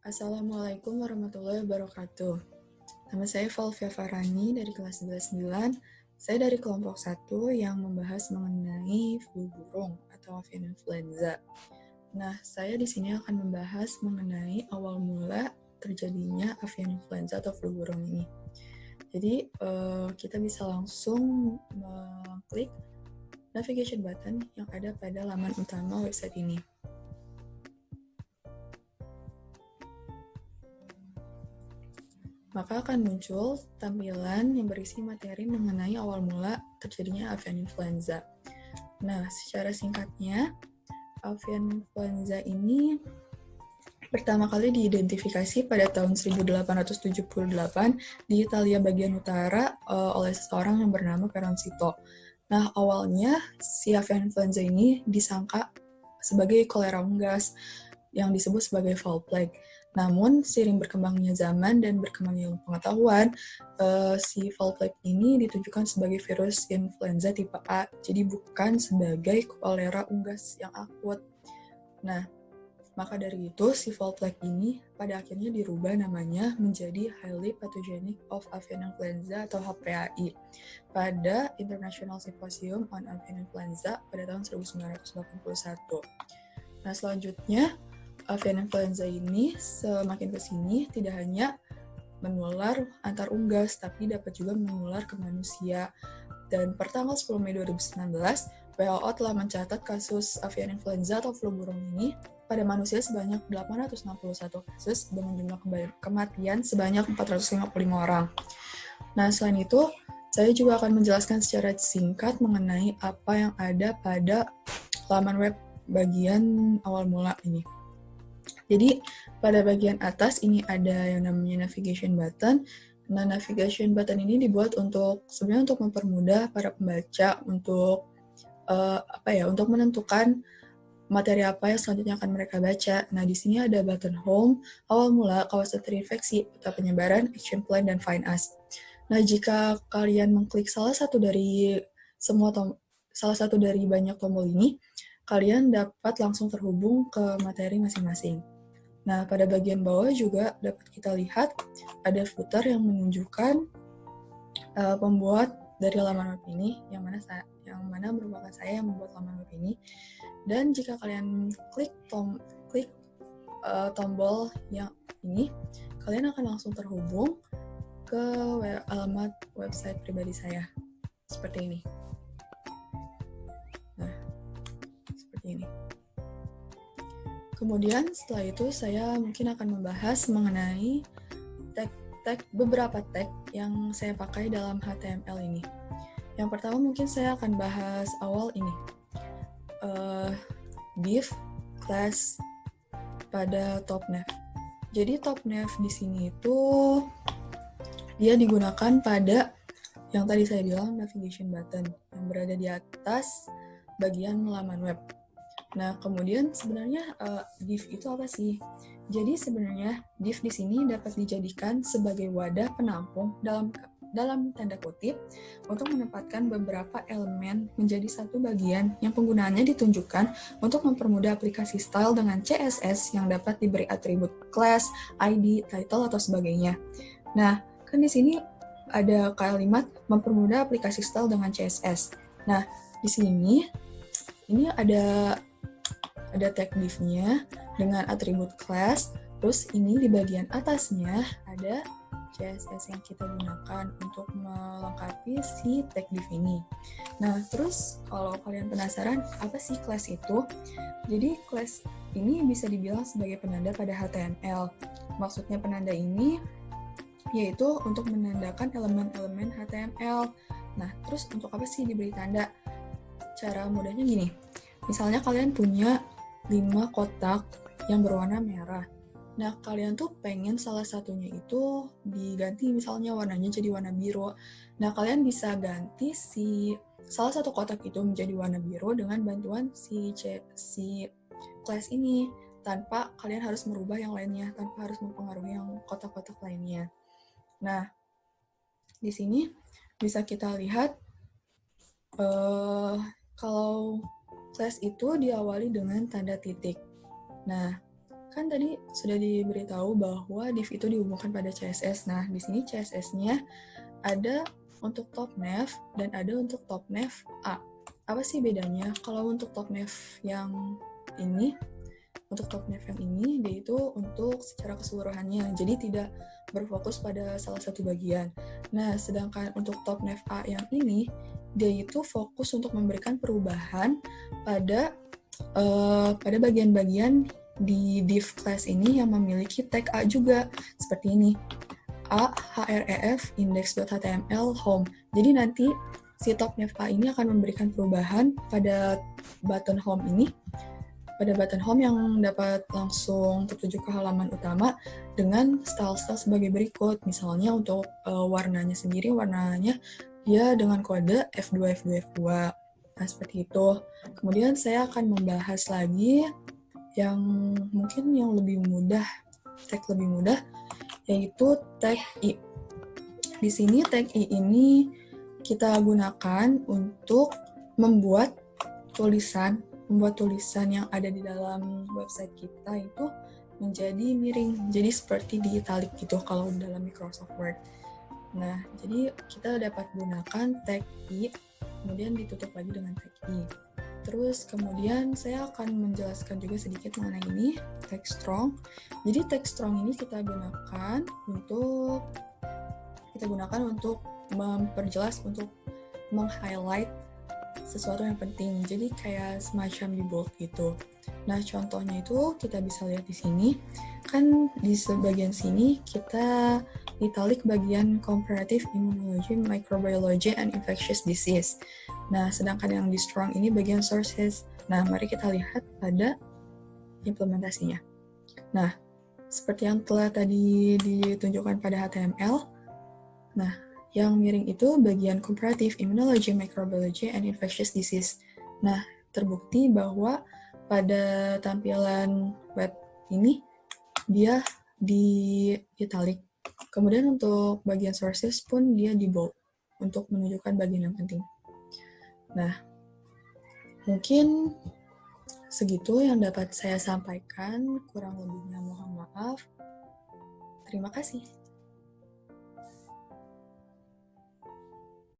Assalamualaikum warahmatullahi wabarakatuh. Nama saya Valvia Farani dari kelas 9. Saya dari kelompok 1 yang membahas mengenai flu burung atau avian influenza. Nah, saya di sini akan membahas mengenai awal mula terjadinya avian influenza atau flu burung ini. Jadi, kita bisa langsung mengklik navigation button yang ada pada laman utama website ini. Maka akan muncul tampilan yang berisi materi mengenai awal mula terjadinya avian influenza. Nah, secara singkatnya, avian influenza ini pertama kali diidentifikasi pada tahun 1878 di Italia bagian utara oleh seseorang yang bernama Peroncito. Nah, awalnya si avian influenza ini disangka sebagai kolera unggas yang disebut sebagai foul plague. Namun, seiring berkembangnya zaman dan berkembangnya pengetahuan, si foul plague ini ditujukan sebagai virus influenza tipe A, jadi bukan sebagai kolera unggas yang akut. Nah, maka dari itu, si foul plague ini pada akhirnya dirubah namanya menjadi Highly Pathogenic of Avian Influenza atau HPAI pada International Symposium on Avian Influenza pada tahun 1981. Nah, selanjutnya, avian influenza ini semakin ke sini tidak hanya menular antar unggas, tapi dapat juga menular ke manusia. Dan per tanggal 10 Mei 2019, WHO telah mencatat kasus avian influenza atau flu burung ini pada manusia sebanyak 861 kasus dengan jumlah kematian sebanyak 455 orang. Nah, selain itu, saya juga akan menjelaskan secara singkat mengenai apa yang ada pada laman web bagian awal mula ini. Jadi pada bagian atas ini ada yang namanya navigation button. Nah, navigation button ini dibuat sebenarnya untuk mempermudah para pembaca untuk untuk menentukan materi apa yang selanjutnya akan mereka baca. Nah, di sini ada button home, awal mula, kawasan terinfeksi, peta penyebaran, action plan, dan find us. Nah, jika kalian mengklik salah satu dari banyak tombol ini, kalian dapat langsung terhubung ke materi masing-masing. Nah, pada bagian bawah juga dapat kita lihat ada footer yang menunjukkan pembuat dari laman web ini, yang mana merupakan saya yang membuat laman web ini. Dan jika kalian klik tombol yang ini, kalian akan langsung terhubung ke alamat website pribadi saya. Seperti ini. Nah, seperti ini. Kemudian setelah itu saya mungkin akan membahas mengenai beberapa tag yang saya pakai dalam HTML ini. Yang pertama mungkin saya akan bahas awal ini. Div class pada top nav. Jadi top nav di sini itu dia digunakan pada yang tadi saya bilang navigation button yang berada di atas bagian laman web. Nah, kemudian sebenarnya div itu apa sih? Jadi sebenarnya div di sini dapat dijadikan sebagai wadah penampung dalam tanda kutip untuk menempatkan beberapa elemen menjadi satu bagian yang penggunaannya ditunjukkan untuk mempermudah aplikasi style dengan CSS yang dapat diberi atribut class, ID, title, atau sebagainya. Nah, kan di sini ada kalimat mempermudah aplikasi style dengan CSS. Nah, di sini ini ada tag div-nya dengan atribut class, terus ini di bagian atasnya ada CSS yang kita gunakan untuk melengkapi si tag div ini. Nah, terus kalau kalian penasaran apa sih class itu? Jadi class ini bisa dibilang sebagai penanda pada HTML. Maksudnya penanda ini yaitu untuk menandakan elemen-elemen HTML. Nah, terus untuk apa sih diberi tanda? Cara mudahnya gini. Misalnya kalian punya 5 kotak yang berwarna merah. Nah, kalian tuh pengen salah satunya itu diganti misalnya warnanya jadi warna biru. Nah, kalian bisa ganti salah satu kotak itu menjadi warna biru dengan bantuan si class ini tanpa kalian harus merubah yang lainnya, tanpa harus mempengaruhi yang kotak-kotak lainnya. Nah, di sini bisa kita lihat kalau class itu diawali dengan tanda titik. Nah, kan tadi sudah diberitahu bahwa div itu dihubungkan pada CSS. Nah, di sini CSS-nya ada untuk top nav dan ada untuk top nav A. Apa sih bedanya? Kalau untuk top nav yang ini, dia itu untuk secara keseluruhannya, jadi tidak berfokus pada salah satu bagian. Nah, sedangkan untuk top nav A yang ini, dia itu fokus untuk memberikan perubahan pada bagian-bagian di div class ini yang memiliki tag A juga, seperti ini. A, href, index.html, home. Jadi nanti si top nav A ini akan memberikan perubahan pada button home ini, pada button home yang dapat langsung tertuju ke halaman utama dengan style-style sebagai berikut. Misalnya untuk warnanya sendiri, warnanya dia dengan kode F2, F2, F2. Nah, seperti itu. Kemudian saya akan membahas lagi yang mungkin yang lebih mudah, tag lebih mudah, yaitu tag I. Di sini tag I ini kita gunakan untuk membuat tulisan yang ada di dalam website kita itu menjadi miring, jadi seperti di italic gitu kalau dalam Microsoft Word. Nah, jadi kita dapat gunakan tag I, kemudian ditutup lagi dengan tag I. Terus kemudian saya akan menjelaskan juga sedikit mengenai ini, tag strong. Jadi tag strong ini kita gunakan untuk memperjelas, untuk meng-highlight sesuatu yang penting. Jadi kayak semacam di bold gitu. Nah, contohnya itu kita bisa lihat di sini. Kan di sebagian sini kita italic bagian comparative immunology, microbiology, and infectious disease. Nah, sedangkan yang di strong ini bagian sources. Nah, mari kita lihat pada implementasinya. Nah, seperti yang telah tadi ditunjukkan pada HTML, nah, yang miring itu bagian comparative immunology, microbiology, and infectious disease. Nah, terbukti bahwa pada tampilan web ini, dia di italic. Kemudian untuk bagian sources pun dia di bold, untuk menunjukkan bagian yang penting. Nah, mungkin segitu yang dapat saya sampaikan, kurang lebihnya mohon maaf. Terima kasih.